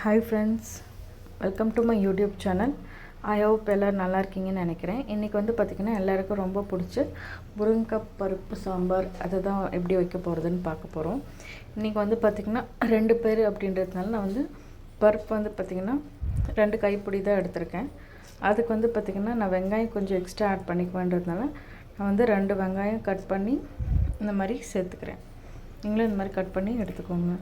Hi friends, welcome to my YouTube channel. I hope எல்லோரும் நல்லா இருக்கீங்கன்னு நினைக்கிறேன். இன்றைக்கி வந்து பார்த்திங்கன்னா எல்லாேருக்கும் ரொம்ப பிடிச்ச முருங்கைக்காய் பருப்பு சாம்பார் அதை தான் எப்படி வைக்க போகிறதுன்னு பார்க்க போகிறோம். இன்றைக்கி வந்து பார்த்திங்கன்னா 2 பேர் அப்படின்றதுனால நான் வந்து பருப்பு வந்து பார்த்திங்கன்னா 2 கைப்பிடி தான் எடுத்திருக்கேன். அதுக்கு வந்து பார்த்திங்கன்னா நான் வெங்காயம் கொஞ்சம் எக்ஸ்ட்ரா ஆட் பண்ணிக்குவேன்றதுனால நான் வந்து 2 வெங்காயம் கட் பண்ணி இந்த மாதிரி சேர்த்துக்கிறேன். நீங்களும் இந்த மாதிரி கட் பண்ணி எடுத்துக்கோங்க.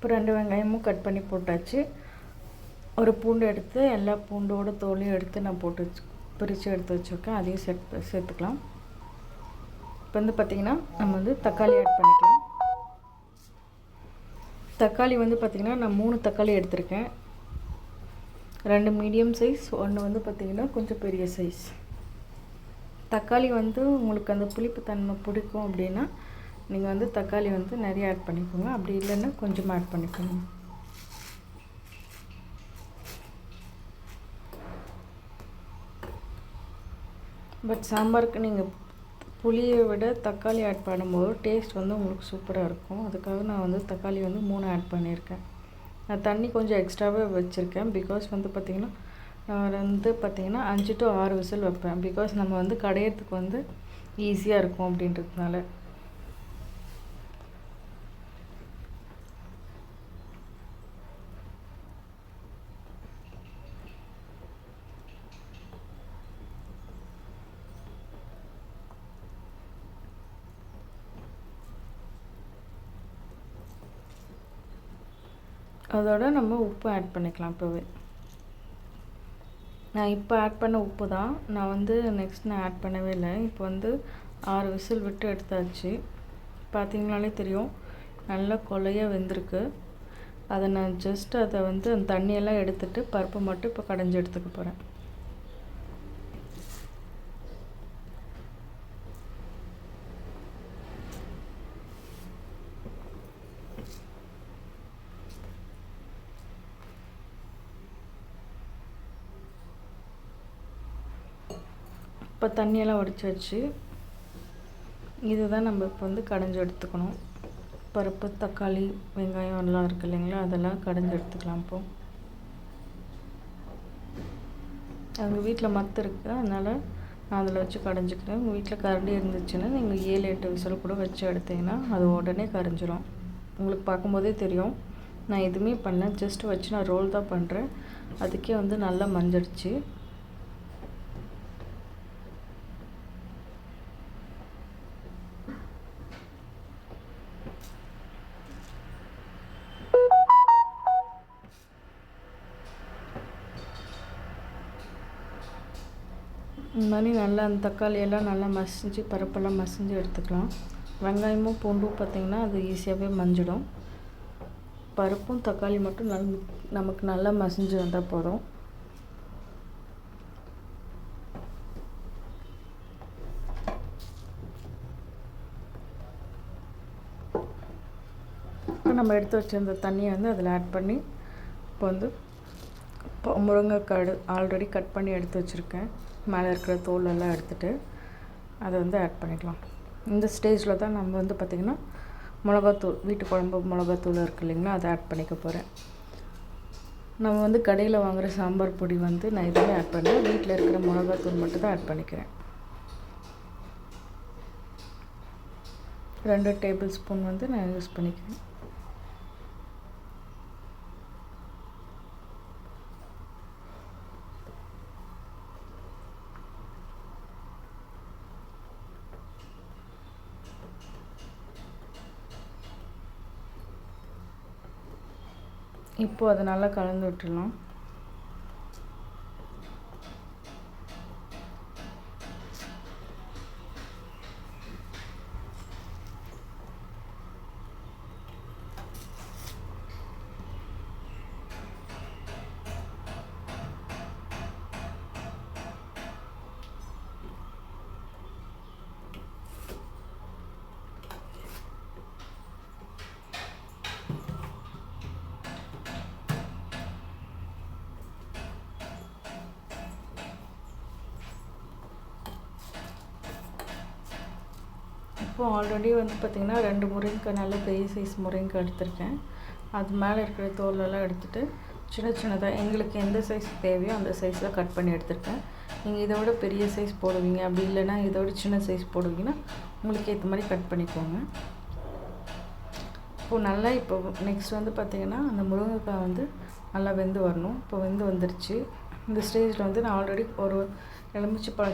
இப்போ 2 வெங்காயமும் கட் பண்ணி போட்டாச்சு. ஒரு பூண்டு எடுத்து எல்லா பூண்டோட தோலையும் எடுத்து நான் போட்டு பிரித்து எடுத்து வச்சுருக்கேன். அதையும் சேர்த்துக்கலாம். இப்போ வந்து பார்த்திங்கன்னா நம்ம வந்து தக்காளி ஆட் பண்ணிக்கலாம். தக்காளி வந்து பார்த்திங்கன்னா நான் 3 தக்காளி எடுத்திருக்கேன். 2 மீடியம் சைஸ், 1 வந்து பார்த்திங்கன்னா கொஞ்சம் பெரிய சைஸ். தக்காளி வந்து உங்களுக்கு அந்த புளிப்பு தன்மை பிடிக்கும் அப்படின்னா நீங்கள் வந்து தக்காளி வந்து நிறைய ஆட் பண்ணிக்கோங்க. அப்படி இல்லைன்னா கொஞ்சமாக ஆட் பண்ணிக்கோங்க. பட் சாம்பாருக்கு நீங்கள் புளியை விட தக்காளி ஆட் பண்ணும்போது டேஸ்ட் வந்து உங்களுக்கு சூப்பராக இருக்கும். அதுக்காக நான் வந்து தக்காளி வந்து 3 ஆட் பண்ணியிருக்கேன். நான் தண்ணி கொஞ்சம் எக்ஸ்ட்ராவே வச்சுருக்கேன். பிகாஸ் வந்து பார்த்திங்கன்னா நான் வந்து பார்த்திங்கன்னா 5 to 6 விசில் வைப்பேன். பிகாஸ் நம்ம வந்து கடையிறதுக்கு வந்து ஈஸியாக இருக்கும் அப்படின்றதுனால. அதோட நம்ம உப்பு ஆட் பண்ணிக்கலாம். இப்போவே நான் இப்போ ஆட் பண்ண உப்பு தான். நான் வந்து நெக்ஸ்ட் நான் ஆட் பண்ணவே இல்லை. இப்போ வந்து 6 விசில் விட்டு எடுத்தாச்சு. பார்த்திங்கனாலே தெரியும் நல்லா கொலையாக வெந்திருக்கு. அதை நான் ஜஸ்ட் அதை வந்து அந்த தண்ணியெல்லாம் எடுத்துகிட்டு பருப்பு மட்டும் இப்போ கடைஞ்சி எடுத்துக்க போகிறேன். இப்போ தண்ணியெல்லாம் வடிச்சாச்சு. இதுதான் நம்ம இப்போ வந்து கடைஞ்சி எடுத்துக்கணும். பருப்பு, தக்காளி, வெங்காயம் எல்லாம் இருக்குது இல்லைங்களா, அதெல்லாம் கடைஞ்சி எடுத்துக்கலாம். இப்போது எங்கள் வீட்டில் மத்து இருக்குது, அதனால் நான் அதில் வச்சு கடைஞ்சிக்கிறேன். உங்கள் வீட்டில் கரண்டி இருந்துச்சுன்னா நீங்கள் 7-8 விசில் கூட வச்சு எடுத்திங்கன்னா அது உடனே கரைஞ்சிரும். உங்களுக்கு பார்க்கும்போதே தெரியும். நான் எதுவுமே பண்ணல, ஜஸ்ட் வச்சு நான் ரோல் தான் பண்ணுறேன். அதுக்கே வந்து நல்லா மஞ்சிடுச்சு. இந்த மாதிரி நல்லா அந்த தக்காளியெல்லாம் நல்லா மசிஞ்சு பருப்பெல்லாம் மசிஞ்சு எடுத்துக்கலாம். வெங்காயமும் பூண்டும் பார்த்திங்கன்னா அது ஈஸியாகவே மஞ்சிடும். பருப்பும் தக்காளி மட்டும் நமக்கு நல்லா மசிஞ்சு வந்தால் போதும். இப்போ நம்ம எடுத்து வச்சிருந்த தண்ணியை வந்து அதில் ஆட் பண்ணி இப்போ வந்து முருங்கைக்காய் ஆல்ரெடி கட் பண்ணி எடுத்து வச்சுருக்கேன். மேலே இருக்கிற தோலெல்லாம் எடுத்துகிட்டு அதை வந்து ஆட் பண்ணிக்கலாம். இந்த ஸ்டேஜில் தான் நம்ம வந்து பார்த்திங்கன்னா மிளகாத்தூள், வீட்டு குழம்பு மிளகாத்தூள் இருக்குது இல்லைங்களா, அதை ஆட் பண்ணிக்க போகிறேன். நம்ம வந்து கடையில் வாங்குகிற சாம்பார் பொடி வந்து நான் எதுவுமே ஆட் பண்ணல. வீட்டில் இருக்கிற மிளகாத்தூள் மட்டும் தான் ஆட் பண்ணிக்கிறேன். 2 டேபிள் ஸ்பூன் வந்து நான் யூஸ் பண்ணிக்கிறேன். இப்போது அதை நல்லா கலந்து விட்டுடலாம். இப்போது ஆல்ரெடி வந்து பார்த்திங்கன்னா 2 முருங்கைக்காய் நல்ல பெரிய சைஸ் முருங்கைக்காய் எடுத்திருக்கேன். அது மேலே இருக்கிற தோலெல்லாம் எடுத்துகிட்டு சின்ன சின்னதாக எங்களுக்கு எந்த சைஸ் தேவையோ அந்த சைஸில் கட் பண்ணி எடுத்திருக்கேன். நீங்கள் இதை விட பெரிய சைஸ் போடுவீங்க, அப்படி இல்லைன்னா இதை விட சின்ன சைஸ் போடுவீங்கன்னா உங்களுக்கு ஏற்ற மாதிரி கட் பண்ணிக்கோங்க. இப்போது நல்லா நெக்ஸ்ட் வந்து பார்த்திங்கன்னா அந்த முருங்கைக்காய் வந்து நல்லா வெந்து வரணும். இப்போ வெந்து வந்துருச்சு. இந்த ஸ்டேஜில் வந்து நான் ஆல்ரெடி ஒரு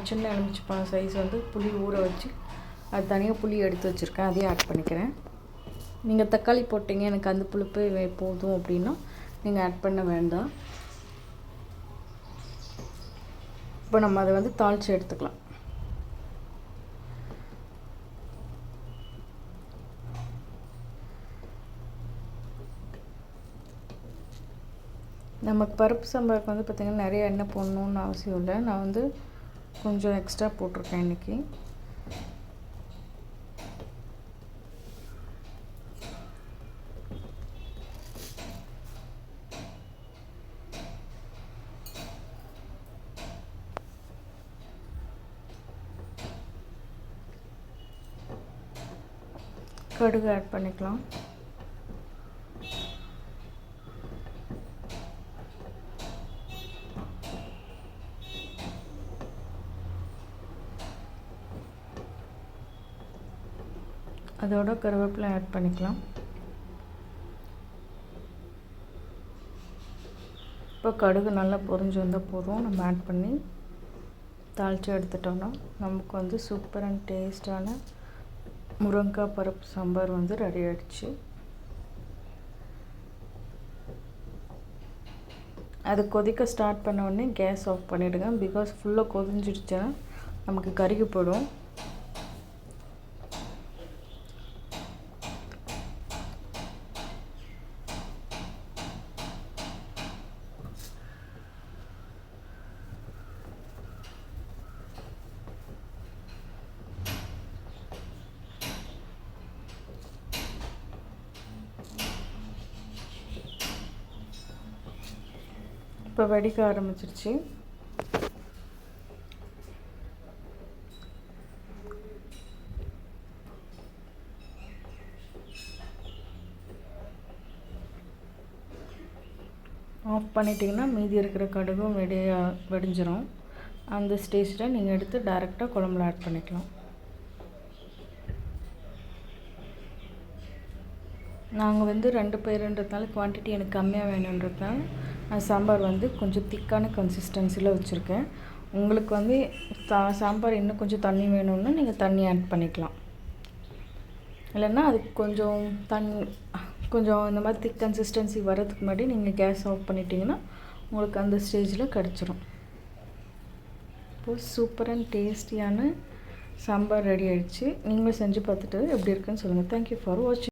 சின்ன எலுமிச்சைப்பழம் சைஸ் வந்து புளி ஊற வச்சு அது தனியாக புளி எடுத்து வச்சுருக்கேன், அதையும் ஆட் பண்ணிக்கிறேன். நீங்கள் தக்காளி போட்டிங்க எனக்கு அந்த புளிப்பு போதும் அப்படின்னா நீங்கள் ஆட் பண்ண வேண்டாம். இப்போ நம்ம அதை வந்து தாளித்து எடுத்துக்கலாம். நமக்கு பருப்பு சாம்பாருக்கு வந்து பார்த்திங்கன்னா நிறைய எண்ணெய் போடணுன்னு அவசியம் இல்லை. நான் வந்து கொஞ்சம் எக்ஸ்ட்ரா போட்டிருக்கேன் இன்றைக்கி. கடுகு ஆட் பண்ணிக்கலாம். அதோட கருவேப்பிலை ஆட் பண்ணிக்கலாம். இப்போ கடுகு நல்லா பொரிஞ்சு வந்தால் போதும். நம்ம ஆட் பண்ணி தாளித்து எடுத்துட்டோம்னா நமக்கு வந்து சூப்பர் அண்ட் டேஸ்டான முருங்கைக்காய் பருப்பு சாம்பார் வந்து ரெடி ஆகிடுச்சு. அது கொதிக்க ஸ்டார்ட் பண்ண உடனே கேஸ் ஆஃப் பண்ணிவிடுங்க. பிகாஸ் ஃபுல்லாக கொதிஞ்சிடுச்சுன்னா நமக்கு கருகி போயிடும். இப்போ வெடிக்க ஆரம்பிச்சிருச்சு. ஆஃப் பண்ணிட்டிங்கன்னா மீதி இருக்கிற கடுகும் வெடிஞ்சிரும். அந்த ஸ்டேஜில் நீங்கள் எடுத்து டைரெக்டாக குழம்புல ஆட் பண்ணிக்கலாம். நாங்கள் வந்து 2 பேருன்றதுனால குவான்டிட்டி எனக்கு கம்மியாக வேணுன்றதுனால நான் சாம்பார் வந்து கொஞ்சம் திக்கான கன்சிஸ்டன்சியில் வச்சுருக்கேன். உங்களுக்கு வந்து சாம்பார் இன்னும் கொஞ்சம் தண்ணி வேணும்னா நீங்கள் தண்ணி ஆட் பண்ணிக்கலாம். இல்லைன்னா அதுக்கு கொஞ்சம் இந்த மாதிரி திக் கன்சிஸ்டன்சி வரதுக்கு முன்னாடி நீங்கள் கேஸ் ஆஃப் பண்ணிட்டீங்கன்னா உங்களுக்கு அந்த ஸ்டேஜில் கிடச்சிரும். இப்போது சூப்பர் அண்ட் டேஸ்டியான சாம்பார் ரெடி ஆகிடுச்சு. நீங்களும் செஞ்சு பார்த்துட்டு எப்படி இருக்குன்னு சொல்லுங்கள். தேங்க்யூ ஃபார் வாட்சிங்.